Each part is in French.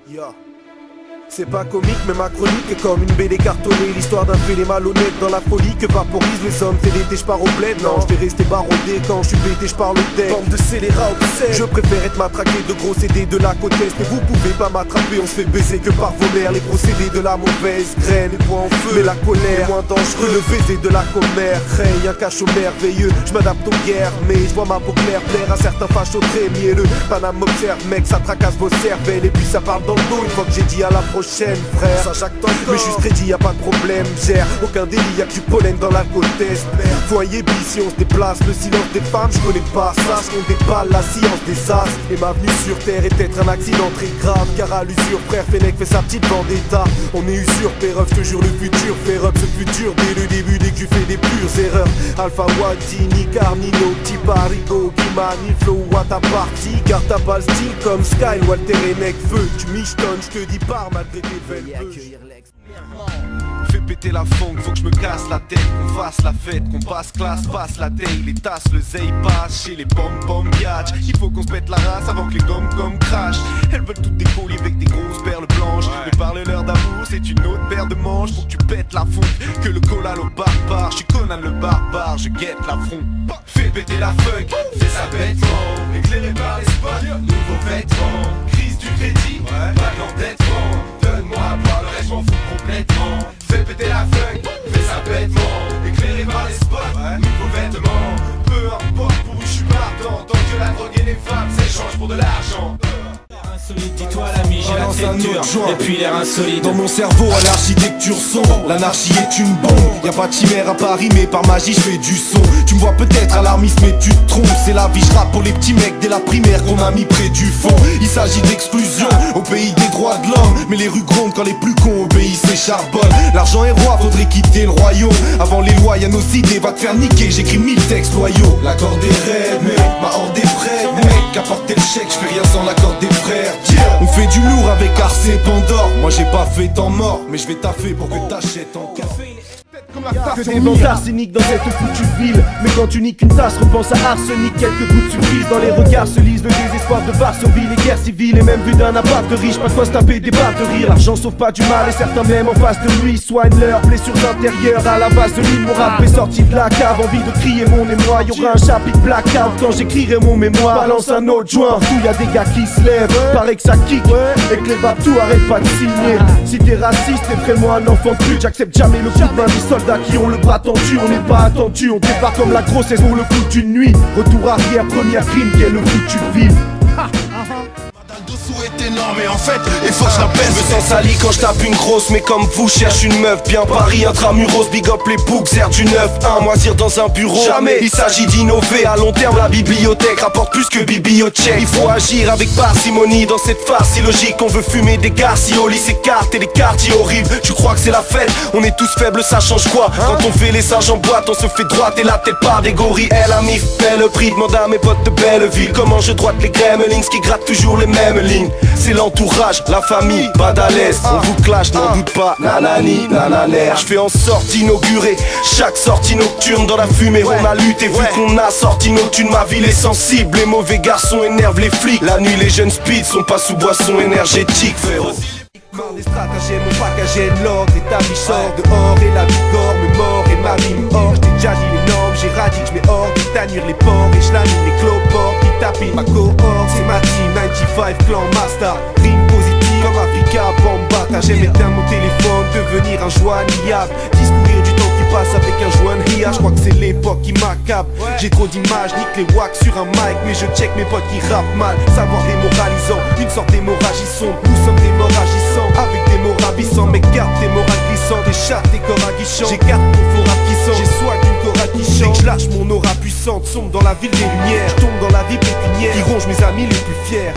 Yeah. C'est pas comique mais ma chronique est comme une BD cartonnée. L'histoire d'un fêlé malhonnête dans la folie que vaporise les hommes. C'est l'été j'pars au bled, non j'vais rester barodé. Quand j'suis pété j'parle au deck. Bande de scélérats obsèques. Je préfère être matraqué de gros CD de la côte est. Mais vous pouvez pas m'attraper, on se fait baiser que par vos mères. Les procédés de la mauvaise graine, les points en feu. Mais la colère est moins dangereux, le baiser de la commère. Hey, un cachot merveilleux, j'm'adapte aux guerres. Mais j'vois ma peau claire plaire à certains fachos très mielleux. Paname m'observe mec, ça tracasse vos cervelles. Et puis ça parle dans le dos une fois que j'ai dit à la prochaine frère. Mais juste crédit, y'a pas de problème, gère aucun délit, y'a que du pollen dans l'alcool test. Foyer bis, si on se déplace, le silence des femmes, je connais pas ça. On déballe la science des as. Et ma venue sur terre est peut-être un accident très grave. Car à l'usure, frère Fennec fait sa petite vendetta. On est usurpé, je te jure le futur. Faire up ce futur dès le début, dès que tu fais des pures erreurs. Alpha Wadini, Carnino, Petit Parigo, Kimani, Flow, à ta partie. Car t'as pas le style comme Sky, Walter et Necfeu. Tu michetonnes, je te dis par malgré tes fais péter la funk, faut que je me casse la tête, qu'on fasse la fête, qu'on passe classe, passe la taille, les tasses, le zeille passe chez les pom-pom biatch. Il faut qu'on se pète la race avant que les gom-gom crachent. Elles veulent toutes des colis avec des grosses perles blanches. Mais parle-leur d'amour, c'est une autre paire de manches. Faut que tu pètes la funk, que le collal au barbare. Je suis Conan le barbare, je guette l'affront. Fais péter la funk, fais ça bêtement. Éclairé par les spots, nouveaux vêtements. Crise du crédit, pas d'endettement. Donne-moi à boire, le reste m'en fout complètement. Fais péter la funk, fais ça bêtement. Éclairé par les spots, nouveaux vêtements. Peu importe pour où je suis partant. Tant que la drogue et les femmes s'échangent pour de l'argent. Dis-toi l'ami, j'ai la texture et puis l'air insolite. Dans mon cerveau à l'architecture sombre, l'anarchie est une bombe. Y'a pas de chimère à Paris mais par magie je fais du son. Tu me vois peut-être alarmiste mais tu te trompes. C'est la vie, je rappe pour les petits mecs dès la primaire qu'on a mis près du fond. Il s'agit d'exclusion au pays des droits de l'homme. Mais les rues grondent quand les plus cons obéissent et charbonnent. L'argent est roi, faudrait quitter le royaume. Avant les lois y'a nos idées, va te faire niquer. J'écris 1000 textes loyaux. L'accord des rêves mec, ma horde est prête mec. Apporter le chèque, je fais rien sans l'accord des frères. On fait du lourd avec Arce et Pandore. Moi j'ai pas fait tant mort, mais je vais taffer pour que t'achètes encore. Que des vents arseniques dans cette foutue ville. Mais quand tu niques une tasse, repense à arsenic. Quelques gouttes suffisent, dans les regards se lisent le désespoir de Varsovie, les guerres civiles. Et même vu d'un appart de riche, pas de quoi se taper des barres de rire. L'argent sauve pas du mal et certains même en face de lui soignent leurs blessures intérieures à la vaseline. Mon rap est sorti de la cave, envie de crier mon émoi. Y'aura un chapitre blackout quand j'écrirai mon mémoire. Balance un autre joint, partout y'a des gars qui se lèvent. Paraît que ça kick et que les babtous arrêtent pas de signer. Si t'es raciste, t'es vraiment un enfant de pute. J'accepte jamais le coup de main des soldats qui ont le bras tendu. On n'est pas attendu, on débarque comme la grossesse pour le coup d'une nuit. Retour arrière, premier crime, quel le foutu ville. Est énorme et en fait il faut que je rappelle. Je me sens sali quand je tape une grosse. Mais comme vous cherche une meuf bien Paris intramuros. Big up les books, air du 9-1. Moisir dans un bureau, jamais. Il s'agit d'innover à long terme. La bibliothèque rapporte plus que bibliothèque. Il faut agir avec parcimonie dans cette phase si logique. On veut fumer des garciolis, ces cartes et les quartiers horribles. Tu crois que c'est la fête, on est tous faibles, ça change quoi? Quand on fait les sages en boîte, on se fait droite et la tête par des gorilles. Elle a mis fait le prix, demande à mes potes de Belleville. Comment je droite les gremlins qui grattent toujours les mêmes lignes. C'est l'entourage, la famille, pas à l'aise. On vous clash, n'en doute pas, nanani, nananer. Je fais en sorte d'inaugurer chaque sortie nocturne dans la fumée. On a lutté vu qu'on a sorti nos thunes. Ma ville est sensible, les mauvais garçons énervent les flics. La nuit les jeunes speed sont pas sous boisson énergétique, frérot. Marre des stratagèmes, mon packagène, l'ordre établi sort dehors et la vigore me mord et ma rime hors. J't'ai déjà dit les normes, j'ai radis, j'mets hors des tannures, les porcs et j'lamine les cloports qui tapinent ma cohorte. C'est ma team, 95 clan master, rime positive comme Africa, Bambata. J'aime éteindre mon téléphone, devenir un joignable, discourir du temps qui passe avec un joint de ria. J'crois que c'est l'époque qui m'accable. J'ai trop d'images, nique les wacks sur un mic, mais je check mes potes qui rappent mal. Savoir démoralisant, une sorte d'hémorragie sombre. Nous sommes des morts agissants, avec des mots ravissants. Mais garde tes morales glissantes, des chats, des corps aguichants. J'écarte mon faux rap qui sent, j'ai swag d'une chorale qui chante. J'lâche mon aura puissante, sombre dans la ville des lumières. J'tombe dans la vie pécuniaire, qui ronge mes amis les plus fiers.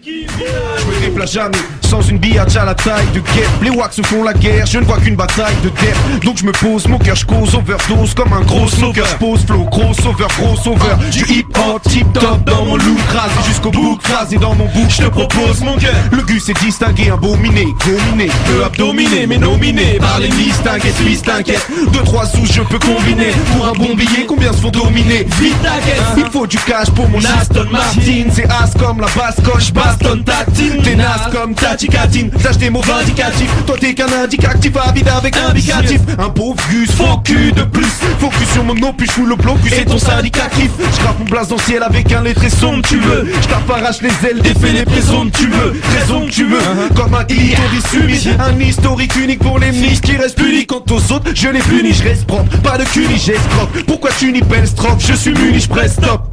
Je me triple à jamais. Sans une billage à la taille de guêpe. Les wax se font la guerre, je ne vois qu'une bataille de terre. Donc je me pose, mon cœur je cause, overdose comme un gros smoker. Pose flow, crossover, du hip hop, tip top dans mon look. Rasé jusqu'au bout, crasé dans mon bouc. Je te propose mon cœur. Le gus c'est distingué, un beau miné, dominé. Peu abdominé, mais nominé par les listes, t'inquiète. 2-3 sous je peux combiner. Pour un bon billet, combien se font dominer? Vite t'inquiète, il faut du cash pour mon Aston Martin. C'est as comme la basse coche, baston tatine. T'es naze comme Tati-Catine, lâche des mots vindicatifs. Toi t'es qu'un indicatif, avide avec indicatif. Un pauvre gus, faux cul de plus. Focus sur mon opus, je fous le blocus et ton syndicat kiffe. J'grappe mon blaze dans le ciel avec un lettré sombre, tu veux. J't'arrache les ailes, défais les prisons, tu veux. Raison que tu veux, comme un clitoris humide. Un historique unique pour les miches qui restent punis. Quant aux autres, je les punis, je reste propre. Pas de cul ni j'escroque. Pourquoi tu n'y belle strophe? Je suis muni, je presse stop.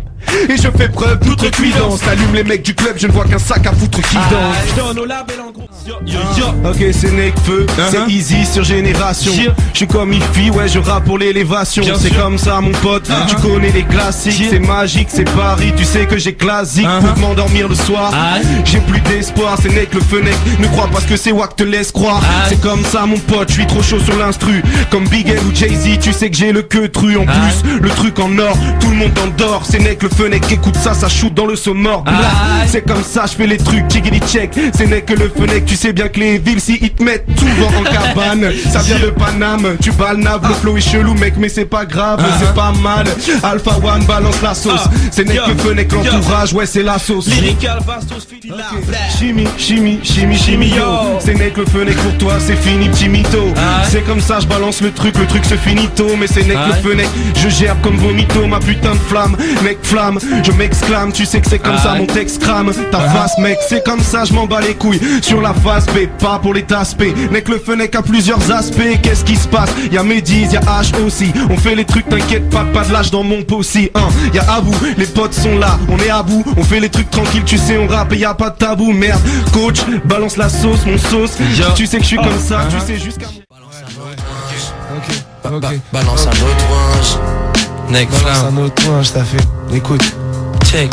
Et je fais preuve d'outrecuidance. T'allumes les mecs du club, je ne vois qu'un sac à foutre qui danse. J'donne au label en gros. Yo. Ok c'est Nekfeu, c'est easy sur Génération. Je suis comme Ifi, ouais je rappe pour l'élévation. C'est comme ça mon pote, tu connais les classiques. C'est magique, c'est Paris, tu sais que j'ai classique. Pour m'endormir le soir, j'ai plus d'espoir. C'est Nek le Fenech, ne crois pas ce que c'est Wack te laisse croire. C'est comme ça mon pote, je suis trop chaud sur l'instru. Comme Big L ou Jay-Z, tu sais que j'ai le queue tru. En plus, le truc en or, tout le monde endort. C'est Nek le Fenech, écoute ça, ça shoot dans le sombre. C'est comme ça, je fais les trucs, chickity check. C'est Nek le Fenech, tu sais bien que les villes si ils te mettent souvent en cabane. Ça vient de Paname, tu balnaves, le flow est chelou mec mais c'est pas grave, c'est pas mal. Alpha One balance la sauce, c'est Nek le Fenech, l'entourage, ouais c'est la sauce. Lyrical Bastos Fini Chimie yo. C'est Nek le Fenech pour toi, c'est fini petit mytho. C'est comme ça, je balance le truc se finit tôt. Mais c'est Nek le Fenech, je gère comme vomito ma putain de flamme. Nek flamme, je m'exclame, tu sais que c'est comme ça mon texte crame. Ta face mec, c'est comme ça, je m'en bats les couilles. Sur la face B, pas pour les taspés. Nek le Fenech a plusieurs aspects, qu'est-ce qui se passe? Y'a Médis, y'a H aussi. On fait les trucs, t'inquiète pas de lâche dans mon possi. Y'a Abou, les potes sont là, on est à bout. On fait les trucs tranquilles, tu sais, on rappe et y'a pas de tabou. Merde, coach, balance la sauce, mon sauce. Tu sais que je suis comme ça, tu sais jusqu'à... Balance un autre ouinge. Nek Balance un autre ouinge, t'as fait. Écoute. Check.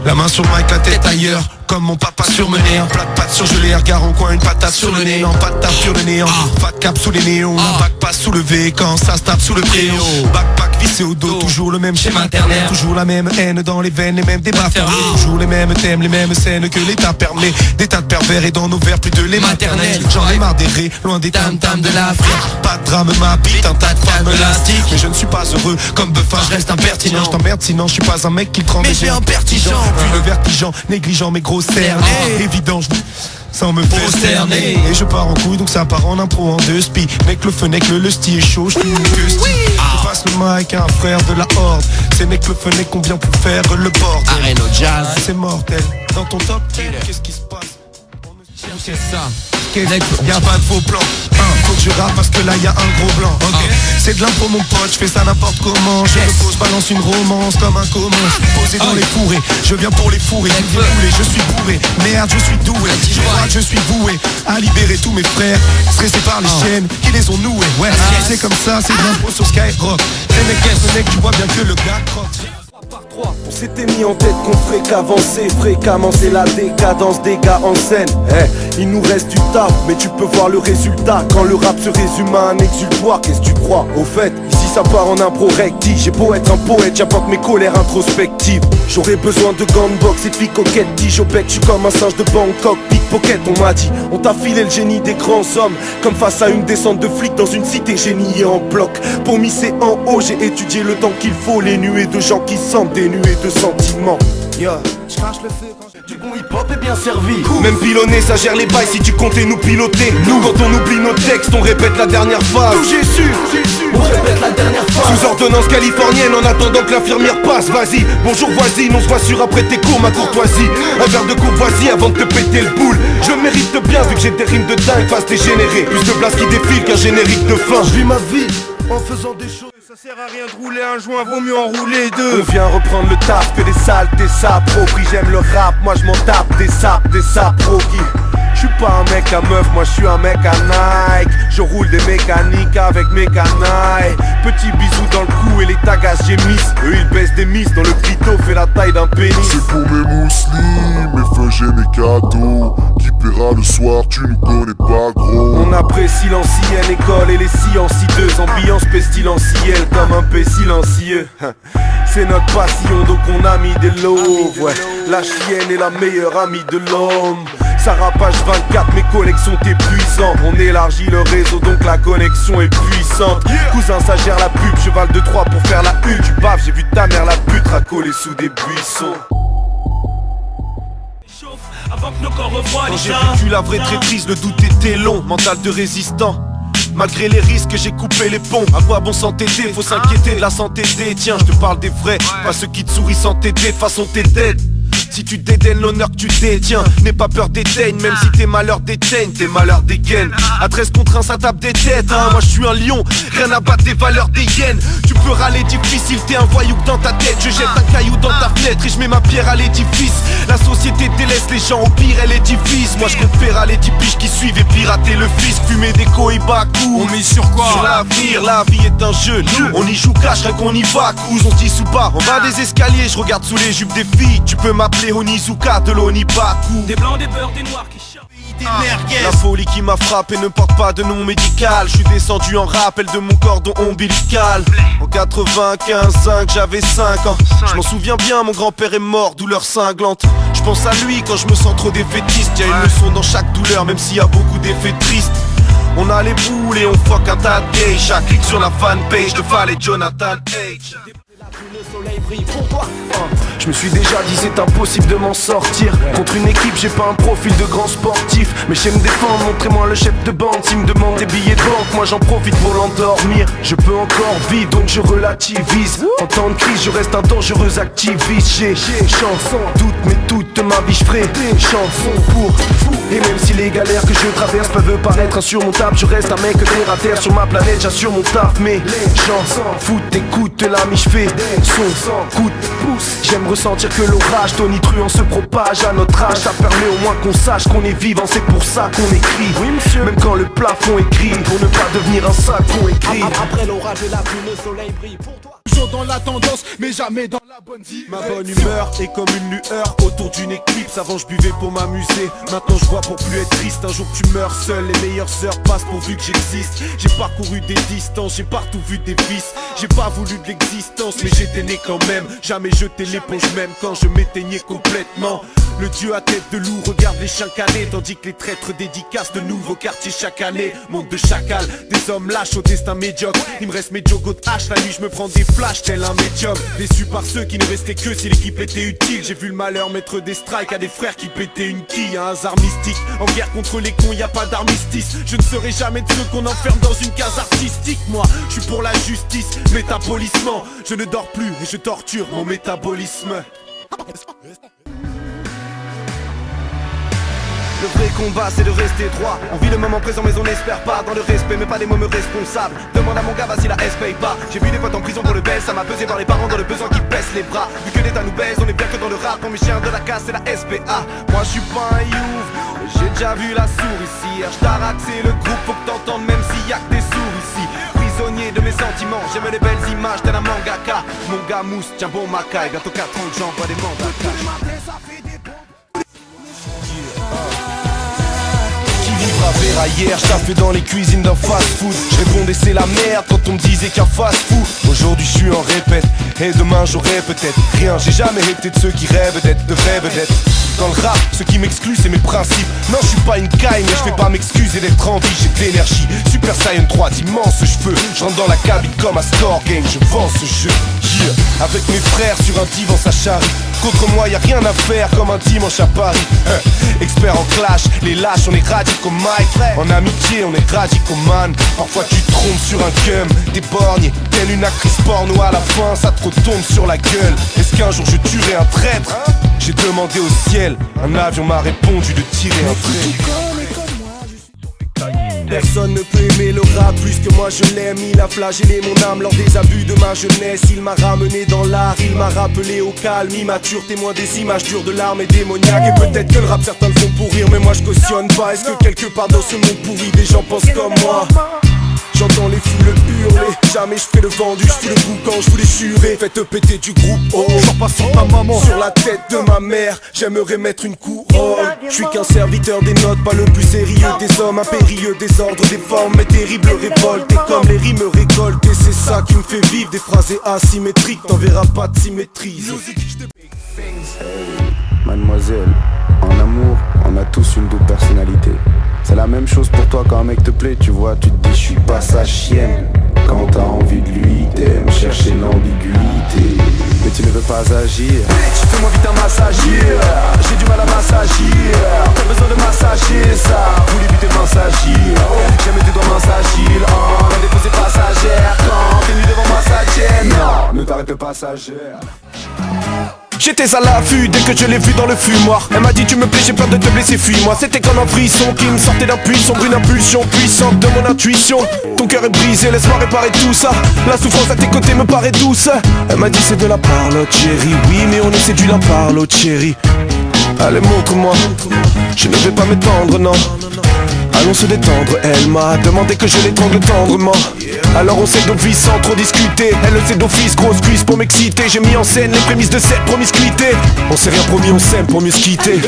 La main sur le mic, la tête ailleurs. Comme mon papa surmené, un plat de pâtes surgelé, un regard en coin, une patate sur le nez. Non, pas de tape sur le néant, pas de cap sous les néons. Un bac pas soulevé quand ça se tape sous le préau. Backpack vissé au dos, toujours le même schéma ternaire. Toujours la même haine dans les veines, les mêmes débats fermés. Toujours les mêmes thèmes, les mêmes scènes que l'État permet. Des tas de pervers et dans nos verres plus de lait maternel. J'en ai marre des raies, loin des tam-tams de l'Afrique. Pas de drame, ma bite, un tas de femmes élastiques. Mais je ne suis pas heureux, comme Buffin, je reste impertinent. Je t'emmerde sinon, je suis pas un mec qui prend mais j'ai un pertigeant. Puis le vertigeant, négligent mes gros cernes. Évident, sans me prosterner. Et je pars en couille, donc ça part en impro en deux spi. Mec le Fenech, le sti est chaud, je que sti. Je passe le mic à un frère de la horde. C'est Mec le Fenech qu'on vient pour faire le bordel. Arène au jazz. C'est mortel. Dans ton top 10, qu'est-ce qui se passe? C'est ça. Y'a pas de faux plan. Faut que je rappe parce que là y'a un gros blanc. C'est de l'impro mon pote, je fais ça n'importe comment. Je me pose, balance une romance comme un commun. Posé dans les fourrés, je viens pour les fourrer. Je suis bourré, merde je suis doué. Je crois que je suis voué à libérer tous mes frères stressés par les chaînes qui les ont noués. Ouais, c'est comme ça, c'est de l'impro sur Skyrock. C'est mec, tu vois bien que le gars croque. On s'était mis en tête qu'on ferait qu'avancer fréquemment, c'est la décadence des gars en scène. Il nous reste du taf, mais tu peux voir le résultat quand le rap se résume à un exutoire. Qu'est-ce que tu crois? Au fait, ici ça part en impro recti. J'ai beau être un poète, j'apporte mes colères introspectives. J'aurais besoin de gants de boxe et de filles coquettes. Tige au bec, je suis comme un singe de Bangkok. Pickpocket, on m'a dit, on t'a filé le génie des grands hommes. Comme face à une descente de flics dans une cité, j'ai nié en bloc. Pour misser en haut, j'ai étudié le temps qu'il faut. Les nuées de gens qui semblent dénués de sentiments. J'crache le feu quand du bon hip-hop est bien servi. Même pilonné, ça gère les bails si tu comptais nous piloter. Nous, quand on oublie nos textes, on répète la dernière phase. D'où j'ai su, on répète la dernière phase. Sous ordonnance californienne, en attendant que l'infirmière passe. Vas-y, bonjour voisine, on se voit sur après tes cours, ma courtoisie. Un verre de courtoisie avant de te péter le boule. Je mérite bien vu que j'ai des rimes de dingue, face dégénéré. Plus de place qui défile qu'un générique de fin. Je vis ma vie en faisant des choses. Ça sert à rien de rouler un joint, vaut mieux en rouler deux. On vient reprendre le taf, que des saletés s'approprient. J'aime le rap, moi je m'en tape des sapes pro qui J'suis pas un mec à meuf, moi j'suis un mec à Nike. Je roule des mécaniques avec mes canailles. Petit bisou dans le cou et les tagas gémissent. Eux ils baissent des miss dont le clito fait la taille d'un pénis. C'est pour mes mousselis, mes feux j'ai mes cadeaux. Qui paiera le soir, tu nous connais pas gros. On apprécie l'ancienne école et les silencieuses. Ambiance pestilentielle comme un paix silencieux. C'est notre passion donc on a mis des lots. Ouais, la chienne est la meilleure amie de l'homme. Sarah page 24, mes collections t'es puissant. On élargit le réseau donc la connexion est puissante. Cousin ça gère la pub, cheval de 3 pour faire la une. Du bave, j'ai vu ta mère la pute racoler sous des buissons. Avant que nos corps revoient Quand les j'ai chiens. vécu la vraie traîtrise, le doute était long, mental de résistant. Malgré les risques, j'ai coupé les ponts. À quoi bon s'entêter, faut s'inquiéter de la santé des tiens. Je te parle des vrais, pas ceux qui te sourient sans t'aider. De toute façon t'es dead. Si tu dédaignes l'honneur que tu détiens, n'aie pas peur d'éteindre. Même si tes malheurs déteignent, tes malheurs dégainent. À 13 contre 1 ça tape des têtes hein. Moi je suis un lion, rien à battre des valeurs des hyènes. Tu peux râler difficile, t'es un voyou dans ta tête. Je jette un caillou dans ta fenêtre et je mets ma pierre à l'édifice. La société délaisse les gens, au pire elle est divise. Moi je compte faire les 10 piges qui suivent et pirater le fisc. Fumer des cohibas à coups. On mise sur quoi? Sur l'avenir, la vie est un jeu. On y joue cash, rien qu'on y va couze. On se dit sous bas, on va des escaliers. Je regarde sous les jupes des filles. Tu peux m'appeler Onizuka de l'Onibaku. Des blancs, des beurs, des noirs qui chantent. La folie qui m'a frappé ne porte pas de nom médical. Je suis descendu en rappel de mon cordon ombilical. En 95, j'avais 5 ans. Je m'en souviens bien, mon grand-père est mort, douleur cinglante. Je pense à lui quand je me sens trop défaitiste. Y'a une leçon dans chaque douleur, même s'il y a beaucoup d'effets tristes. On a les boules et on fuck un tas de gays. Chaque clic sur la fanpage de Val et Jonathan H. Le soleil brille pour toi. Je me suis déjà dit c'est impossible de m'en sortir. Contre une équipe j'ai pas un profil de grand sportif. Mais j'aime me défendre, montrez-moi le chef de bande. S'il me demande des billets de banque, moi j'en profite pour l'endormir. Je peux encore vivre donc je relativise. En temps de crise je reste un dangereux activiste. J'ai chanson, toute ma vie je ferai des chansons pour vous. Et même si les galères que je traverse peuvent paraître insurmontables, je reste un mec terre à terre sur ma planète, j'assure mon taf. Mais les gens s'en foutent, écoute l'ami, je fais son coup de pouce. J'aime ressentir que l'orage tonitruant se propage à notre âge. Ça permet au moins qu'on sache qu'on est vivant, c'est pour ça qu'on écrit. Oui monsieur, même quand le plafond est gris, pour ne pas devenir un sac qu'on écrit. Après l'orage et la pluie, le soleil brille pour toi. Toujours dans la tendance, mais jamais dans la bonne vie. Ma bonne humeur est comme une lueur autour d'une éclipse. Avant je buvais pour m'amuser, maintenant je bois pour plus être triste. Un jour tu meurs seul, les meilleures heures passent pourvu que j'existe. J'ai parcouru des distances, j'ai partout vu des vices. J'ai pas voulu de l'existence, mais j'étais né quand même. Jamais jeté l'éponge même quand je m'éteignais complètement. Le dieu à tête de loup regarde les chiens canés, tandis que les traîtres dédicacent de nouveaux quartiers chaque année. Monde de chacal, des hommes lâches au destin médiocre. Il me reste mes jogos de hache, la nuit je me prends des flashs tel un médium. Déçu par ceux qui ne restaient que si l'équipe était utile. J'ai vu le malheur mettre des strikes à des frères qui pétaient une quille. Un hasard mystique, en guerre contre les cons y a pas d'armistice. Je ne serai jamais de ceux qu'on enferme dans une case artistique. Moi, je suis pour la justice, métabolissement. Je ne dors plus et je torture mon métabolisme. Le vrai combat c'est de rester droit. On vit le moment présent mais on n'espère pas. Dans le respect mais pas des mots responsables. Demande à mon gars si la S paye pas. J'ai vu des potes en prison pour le baisse. Ça m'a pesé par les parents dans le besoin qui baissent les bras. Vu que l'État nous baise, on est bien que dans le rap. Quand mes chiens de la casse c'est la SPA. Moi je suis pas un youf, j'ai déjà vu la souricière. J't'arraque c'est le groupe, faut que t'entendes même s'il y a que des sourds ici. Prisonnier de mes sentiments, j'aime les belles images tel un mangaka. Mon gars mousse, tiens bon macaille. Bientôt 4 ans que j'envoie des mandakas. Vers hier, j'taffais dans les cuisines d'un fast-food. Je répondais c'est la merde quand on me disait qu'un fast-food. Aujourd'hui je suis en répète et demain j'aurai peut-être rien. J'ai jamais été de ceux qui rêvent d'être, de rêvent d'être. Dans le rap, ce qui m'exclut c'est mes principes. Non je suis pas une caille mais je vais pas m'excuser d'être en vie. J'ai de l'énergie, Super Saiyan 3 d'immenses cheveux. Je rentre dans la cabine comme un score game, je vends ce jeu. Yeah. Avec mes frères sur un divan ça charrie. Contre moi y'a rien à faire comme un dimanche à Paris. Expert en clash, les lâches on est radicaux Mike. En amitié on est radicaux man. Parfois tu te trompes sur un cum, t'es borgné telle une actrice porno à la fin ça te retombe sur la gueule. Est-ce qu'un jour je tuerai un traître? J'ai demandé au ciel, un avion m'a répondu de tirer un trait. Personne ne peut aimer le rap plus que moi je l'aime. Il a flagellé mon âme lors des abus de ma jeunesse. Il m'a ramené dans l'art, il m'a rappelé au calme. Immature, témoin des images dures de larmes et démoniaques. Et peut-être que le rap certains le font pour sourire mais moi je cautionne pas. Est-ce que quelque part dans ce monde pourri des gens pensent comme moi? J'entends les foules hurler, jamais je ferai le vendu, je fous le bout quand je voulais jurer. Faites péter du groupe, oh, j'en passe sur ta maman, sur la tête de ma mère, j'aimerais mettre une couronne. Je suis qu'un serviteur des notes, pas le plus sérieux des hommes, impérieux désordre des formes, mais terrible révolte. Et comme les rimes récoltées, c'est ça qui me fait vivre, des phrases asymétriques, t'en verras pas de symétrie. Mademoiselle, en amour, on a tous une double personnalité. C'est la même chose pour toi quand un mec te plaît, tu vois, tu te dis je suis pas sa chienne. Quand t'as envie de lui, t'aimes chercher l'ambiguïté, mais tu ne veux pas agir. Fais-moi vite un massage, j'ai du mal à m'assagir. T'as besoin de massager ça, vous les buter m'assagir. Jamais tes doigts m'assagir, la défense est passagère. Quand t'es nu devant moi ça gêne, non, ne t'arrête pas passagère. J'étais à l'affût dès que je l'ai vu dans le fumoir. Elle m'a dit tu me plais, j'ai peur de te blesser, fuis-moi. C'était comme un frisson qui me sortait d'un puissant, une impulsion puissante de mon intuition. Ton cœur est brisé, laisse-moi réparer tout ça. La souffrance à tes côtés me paraît douce. Elle m'a dit c'est de la parlotte chérie. Oui mais on est séduit la parlotte chérie. Allez montre-moi, je ne vais pas m'étendre non. Allons se détendre, elle m'a demandé que je l'étrangle tendrement. Alors on s'est d'office sans trop discuter. Elle le sait d'office, grosse cuisse pour m'exciter. J'ai mis en scène les prémices de cette promiscuité. On s'est rien promis, on s'aime pour mieux se quitter.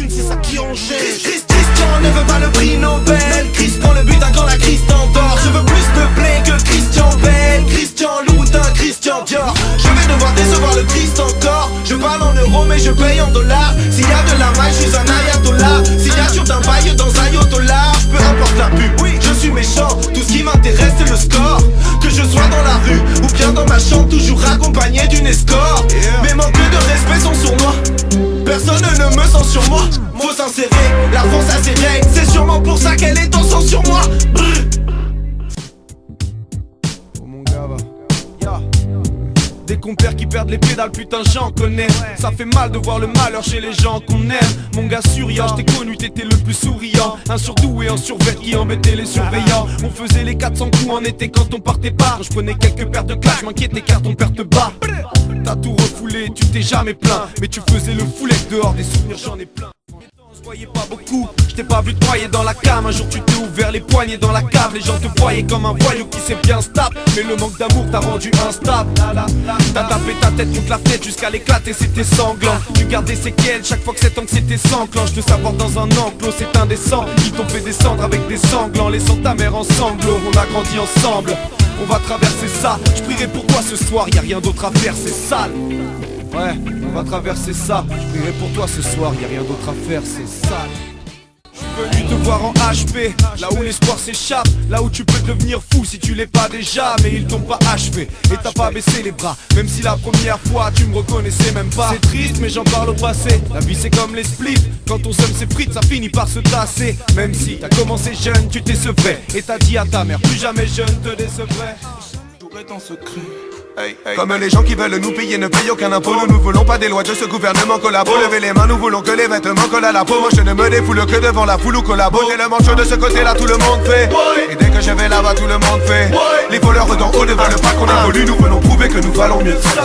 C'est ça qui en jette. Christian ne veut pas le prix Nobel. Chris prend le but quand la crise t'endort. Je veux plus de blé que Christian Bell. Christian Louboutin, Christian Dior. Je vais devoir décevoir le Christ encore. Je parle en euros mais je paye en dollars. S'il y a de la maille, je suis un ayatollah. Signature d'un bail dans un ayatollah. Peu importe la pub, oui, je suis méchant. Tout ce qui m'intéresse c'est le score. Que je sois dans la rue ou bien dans ma chambre, toujours accompagné d'une escorte. Mes manques de respect sont sournois. Personne ne me sent sur moi. Faut s'insérer, la France a ses règles. C'est sûrement pour ça qu'elle est en sang sur moi. Oh mon gars va. Des compères qui perdent les pédales, putain j'en connais. Ça fait mal de voir le malheur chez les gens qu'on aime. Mon gars souriant, je t'ai connu, t'étais le plus souriant. Un surdoué, un survêt qui embêtait les surveillants. On faisait les 400 coups en été quand on partait pas. Je prenais quelques paires de clash, m'inquiétais car ton père te bat. T'as tout refoulé, tu t'es jamais plaint. Mais tu faisais le foulet dehors, des souvenirs j'en ai plein. On se voyait pas beaucoup, je t'ai pas vu te noyer dans la cam. Un jour tu t'es ouvert les poignets dans la cave. Les gens te voyaient comme un voyou qui s'est bien stable. Mais le manque d'amour t'a rendu instable. T'as tapé ta tête contre la fenêtre jusqu'à l'éclater, c'était sanglant. Tu gardes des séquelles chaque fois que cette anxiété s'enclenche. De savoir dans un enclos c'est indécent. Ils t'ont fait descendre avec des sanglants, laissant ta mère en sanglots. On a grandi ensemble, on va traverser ça. Je prierai pour toi ce soir, y a rien d'autre à faire, c'est sale. Ouais, on va traverser ça. Je prierai pour toi ce soir, y a rien d'autre à faire, c'est sale. Je suis venu te voir en HP, là où l'espoir s'échappe, là où tu peux devenir fou si tu l'es pas déjà. Mais ils t'ont pas achevé et t'as pas baissé les bras, même si la première fois tu me reconnaissais même pas. C'est triste mais j'en parle au passé, la vie c'est comme les splits. Quand on somme ses frites ça finit par se tasser. Même si t'as commencé jeune, tu t'es sevré et t'as dit à ta mère plus jamais je ne te décevrai. J'aurais ton secret. Hey, hey. Comme les gens qui veulent nous payer ne payent aucun impôt. Nous voulons pas des lois de ce gouvernement collabo. Levez les mains, nous voulons que les vêtements collent à la peau. Moi je ne me défoule que devant la foule ou collabo. Et le manche de ce côté là tout le monde fait. Et dès que je vais là-bas tout le monde fait. Les voleurs d'en haut ne veulent pas qu'on évolue. Nous voulons prouver que nous valons mieux que ça.